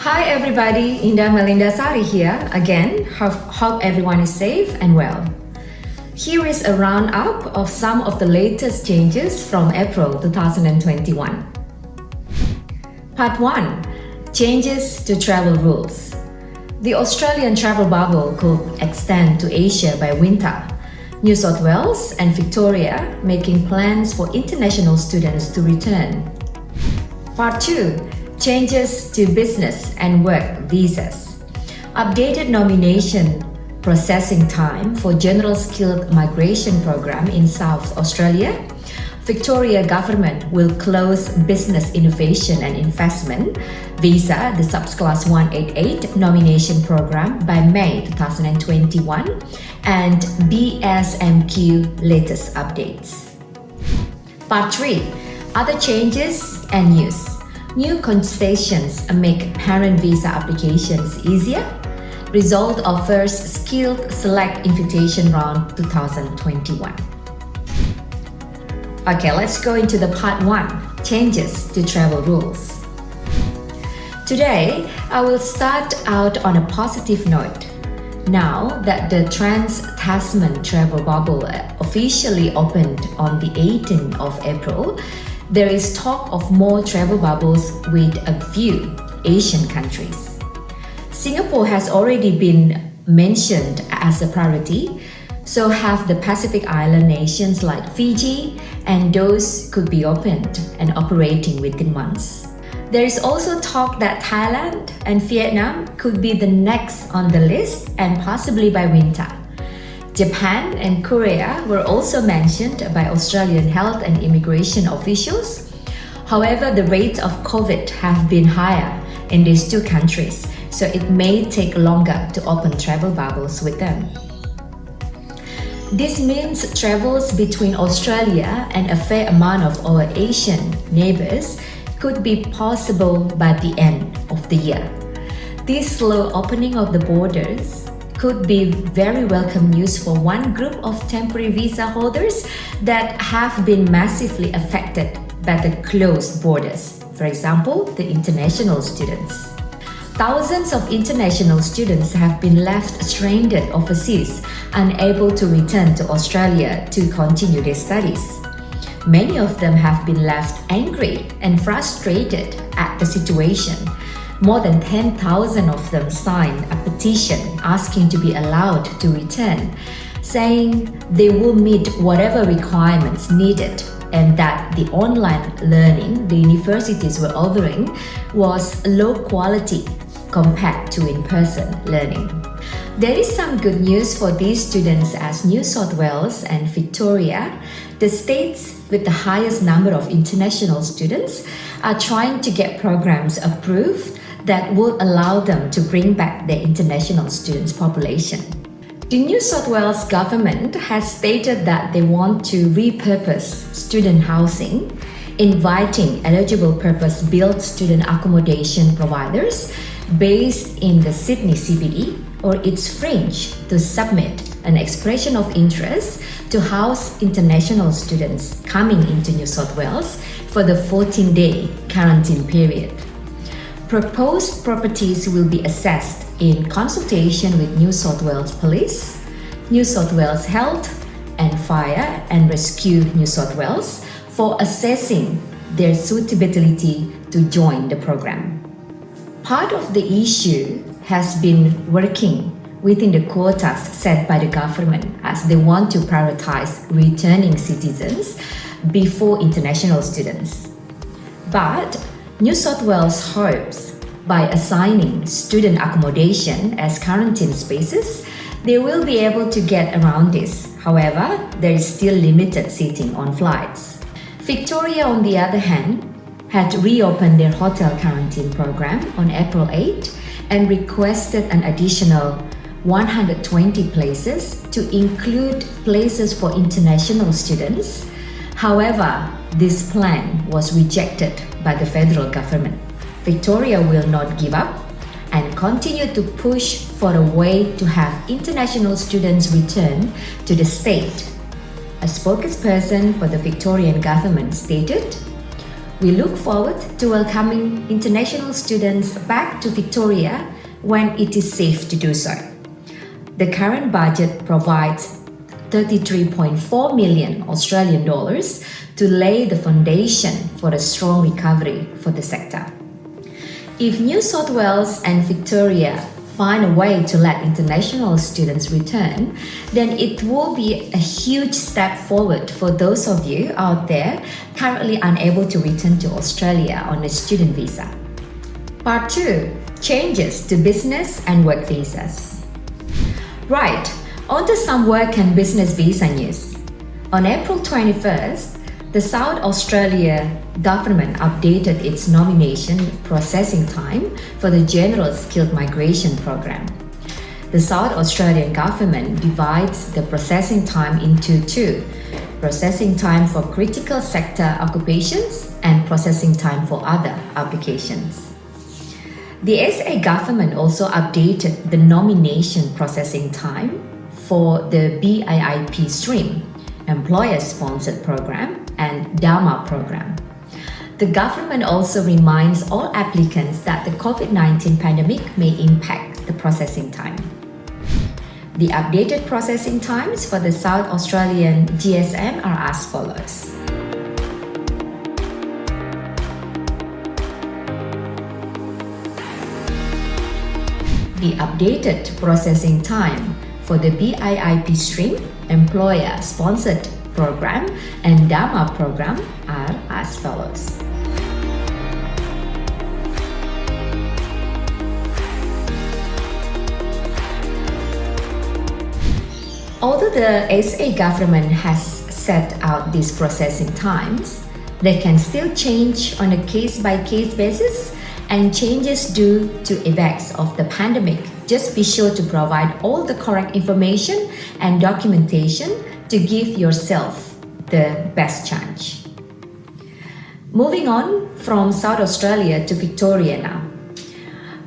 Hi everybody, Indah Melindasari here again. Hope everyone is safe and well. Here is a roundup of some of the latest changes from April 2021. Part 1. Changes to travel rules. The Australian travel bubble could extend to Asia by winter. New South Wales and Victoria making plans for international students to return. Part 2. Changes to business and work visas. Updated nomination processing time for General Skilled Migration Program in South Australia. Victoria Government will close Business Innovation and Investment Visa, the subclass 188 nomination program by May 2021, and BSMQ latest updates. Part 3. Other changes and news. New concessions make parent visa applications easier. Result of first SkillSelect invitation round 2021. Okay, let's go into the part 1, changes to travel rules. Today, I will start out on a positive note. Now that the Trans-Tasman travel bubble officially opened on the 18th of April, there is talk of more travel bubbles with a few Asian countries. Singapore has already been mentioned as a priority, so have the Pacific Island nations like Fiji, and those could be opened and operating within months. There is also talk that Thailand and Vietnam could be the next on the list and possibly by winter. Japan and Korea were also mentioned by Australian health and immigration officials. However, the rates of COVID have been higher in these two countries, so it may take longer to open travel bubbles with them. This means travels between Australia and a fair amount of our Asian neighbors could be possible by the end of the year. This slow opening of the borders could be very welcome news for one group of temporary visa holders that have been massively affected by the closed borders. For example, the international students. Thousands of international students have been left stranded overseas, unable to return to Australia to continue their studies. Many of them have been left angry and frustrated at the situation. More than 10,000 of them signed a petition asking to be allowed to return, saying they will meet whatever requirements needed and that the online learning the universities were offering was low quality compared to in-person learning. There is some good news for these students as New South Wales and Victoria, the states with the highest number of international students, are trying to get programs approved that will allow them to bring back their international students population. The New South Wales government has stated that they want to repurpose student housing, inviting eligible purpose-built student accommodation providers based in the Sydney CBD or its fringe to submit an expression of interest to house international students coming into New South Wales for the 14-day quarantine period. Proposed properties will be assessed in consultation with New South Wales Police, New South Wales Health and Fire and Rescue New South Wales for assessing their suitability to join the program. Part of the issue has been working within the quotas set by the government as they want to prioritize returning citizens before international students. But New South Wales hopes by assigning student accommodation as quarantine spaces, they will be able to get around this. However, there is still limited seating on flights. Victoria, on the other hand, had reopened their hotel quarantine program on April 8 and requested an additional 120 places to include places for international students. However, this plan was rejected by the federal government. Victoria will not give up and continue to push for a way to have international students return to the state. A spokesperson for the Victorian government stated, We look forward to welcoming international students back to Victoria when it is safe to do so. The current budget provides 33.4 million Australian dollars to lay the foundation for a strong recovery for the sector. If New South Wales and Victoria find a way to let international students return, then it will be a huge step forward for those of you out there currently unable to return to Australia on a student visa. Part 2. Changes to business and work visas. Right, on to some work and business visa news. On April 21st, the South Australia government updated its nomination processing time for the General Skilled Migration Program. The South Australian government divides the processing time into two: processing time for critical sector occupations and processing time for other applications. The SA government also updated the nomination processing time for the BIIP stream, Employer-Sponsored Program, and DAMA program. The government also reminds all applicants that the COVID-19 pandemic may impact the processing time. The updated processing times for the South Australian GSM are as follows. The updated processing time for the BIIP stream, Employer-Sponsored Program, and DAMA program are as follows. Although the SA government has set out these processing times, they can still change on a case-by-case basis, and changes due to effects of the pandemic. Just be sure to provide all the correct information and documentation to give yourself the best chance. Moving on from South Australia to Victoria now.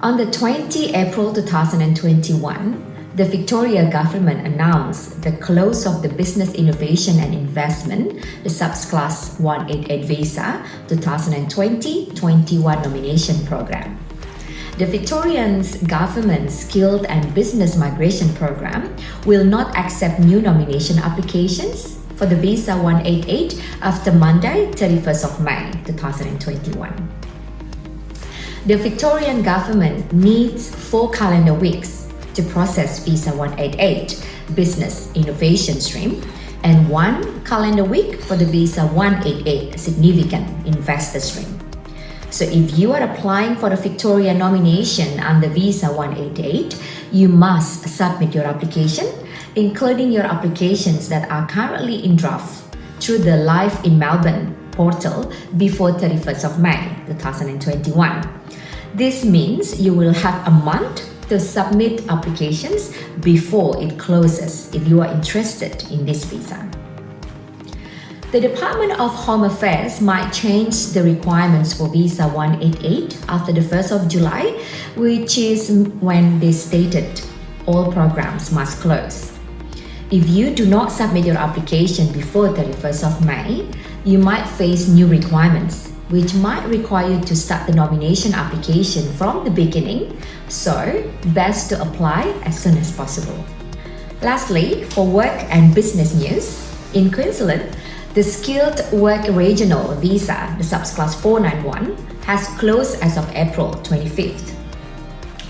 On the 20 April 2021, the Victoria government announced the close of the Business Innovation and Investment, the subclass 188 visa 2020-21 nomination program. The Victorian government Skilled and Business Migration Program will not accept new nomination applications for the visa 188 after Monday, 31st of May 2021. The Victorian government needs 4 calendar weeks to process visa 188 Business Innovation stream and 1 calendar week for the visa 188 Significant Investor stream. So if you are applying for the Victoria nomination under visa 188, you must submit your application, including your applications that are currently in draft, through the Live in Melbourne portal before 31st of May 2021. This means you will have a month to submit applications before it closes if you are interested in this visa. The Department of Home Affairs might change the requirements for visa 188 after the 1st of July, which is when they stated all programs must close. If you do not submit your application before 31st of May, you might face new requirements, which might require you to start the nomination application from the beginning, so best to apply as soon as possible. Lastly, for work and business news, in Queensland, the Skilled Work Regional Visa, the subclass 491, has closed as of April 25th,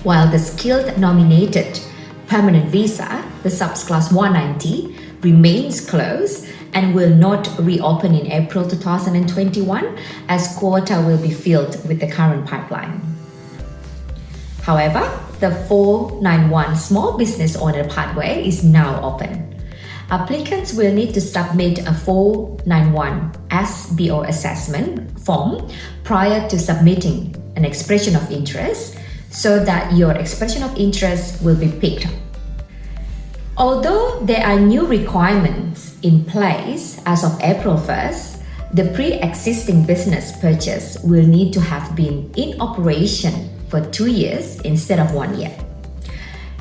while the Skilled Nominated Permanent Visa, the subclass 190, remains closed and will not reopen in April 2021 as quota will be filled with the current pipeline. However, the 491 Small Business Owner Pathway is now open. Applicants will need to submit a 491 SBO assessment form prior to submitting an expression of interest so that your expression of interest will be picked. Although there are new requirements in place as of April 1st, the pre-existing business purchase will need to have been in operation for 2 years instead of 1 year.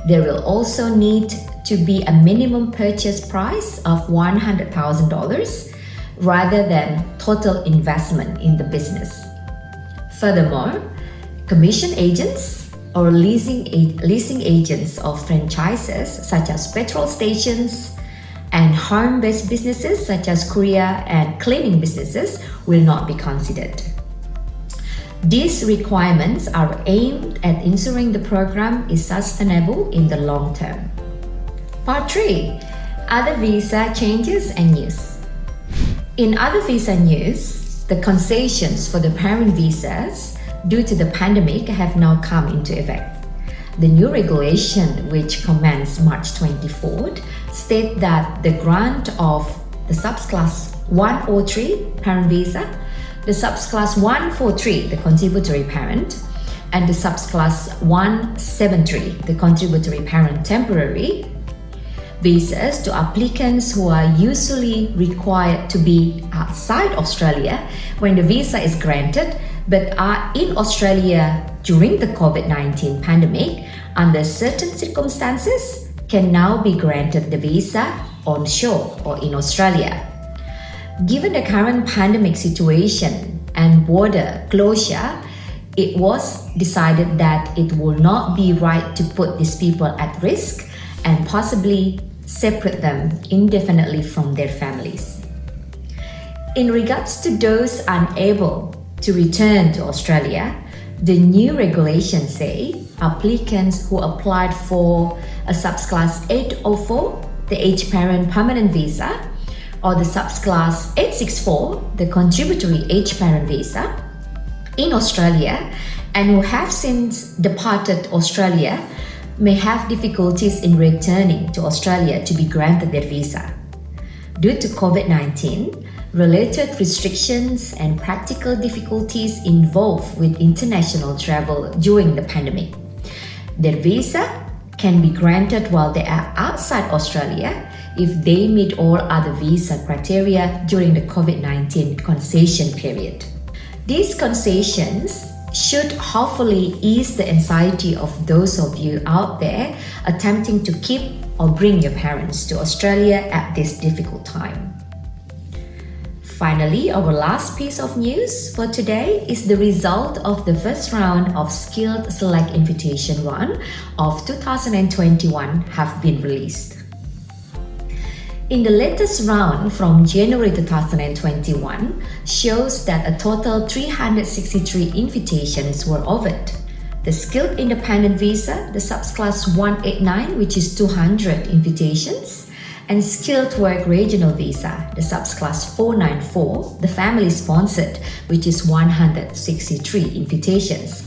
There will also need to be a minimum purchase price of $100,000, rather than total investment in the business. Furthermore, commission agents or leasing agents of franchises such as petrol stations and home-based businesses such as courier and cleaning businesses will not be considered. These requirements are aimed at ensuring the program is sustainable in the long term. Part 3. Other visa changes and news. In other visa news, the concessions for the parent visas due to the pandemic have now come into effect. The new regulation, which commenced March 24th, states that the grant of the subclass 103 parent visa, the subclass 143, the contributory parent, and the subclass 173, the contributory parent temporary visas to applicants who are usually required to be outside Australia when the visa is granted but are in Australia during the COVID-19 pandemic under certain circumstances can now be granted the visa onshore or in Australia. Given the current pandemic situation and border closure, it was decided that it will not be right to put these people at risk and possibly separate them indefinitely from their families. In regards to those unable to return to Australia, the new regulations say applicants who applied for a subclass 804, the H-parent permanent visa, or the subclass 864, the contributory H-parent visa, in Australia and who have since departed Australia may have difficulties in returning to Australia to be granted their visa. Due to COVID-19, related restrictions and practical difficulties involved with international travel during the pandemic, their visa can be granted while they are outside Australia if they meet all other visa criteria during the COVID-19 concession period. These concessions should hopefully ease the anxiety of those of you out there attempting to keep or bring your parents to Australia at this difficult time. Finally, our last piece of news for today is the result of the first round of SkillSelect Invitation 1 of 2021 have been released. In the latest round from January 2021 shows that a total 363 invitations were offered. The Skilled Independent Visa, the subclass 189, which is 200 invitations, and Skilled Work Regional Visa, the subclass 494, the Family Sponsored, which is 163 invitations,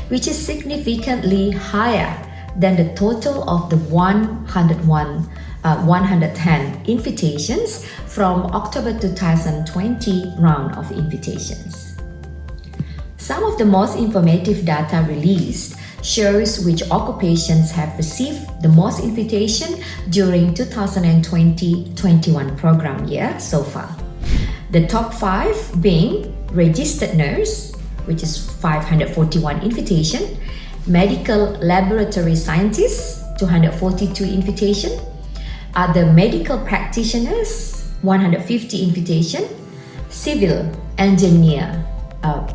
which is significantly higher than the total of the 110 invitations from October 2020 round of invitations. Some of the most informative data released shows which occupations have received the most invitation during 2020-21 program year so far. The top 5 being registered nurse, which is 541 invitation, medical laboratory scientist, 242 invitation, other medical practitioners, 150 invitation, civil engineer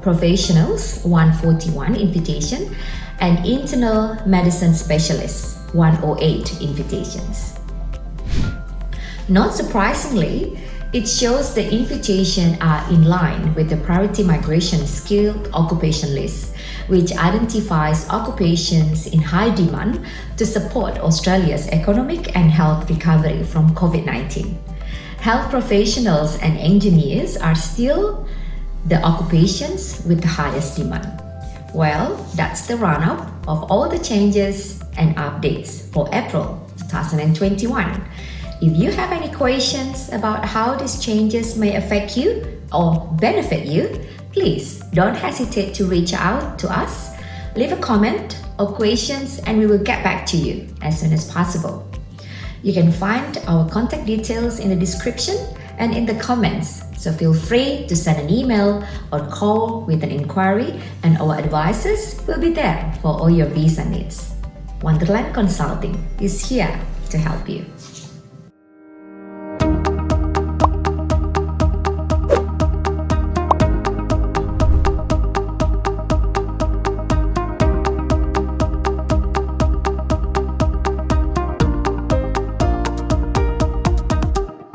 professionals, 141 invitation, and internal medicine specialists, 108 invitations. Not surprisingly, it shows the invitations are in line with the Priority Migration Skilled Occupation List, which identifies occupations in high demand to support Australia's economic and health recovery from COVID-19. Health professionals and engineers are still the occupations with the highest demand. Well, that's the roundup of all the changes and updates for April 2021. If you have any questions about how these changes may affect you or benefit you, please don't hesitate to reach out to us, leave a comment or questions, and we will get back to you as soon as possible. You can find our contact details in the description and in the comments, so feel free to send an email or call with an inquiry, and our advisors will be there for all your visa needs. Wonderland Consulting is here to help you.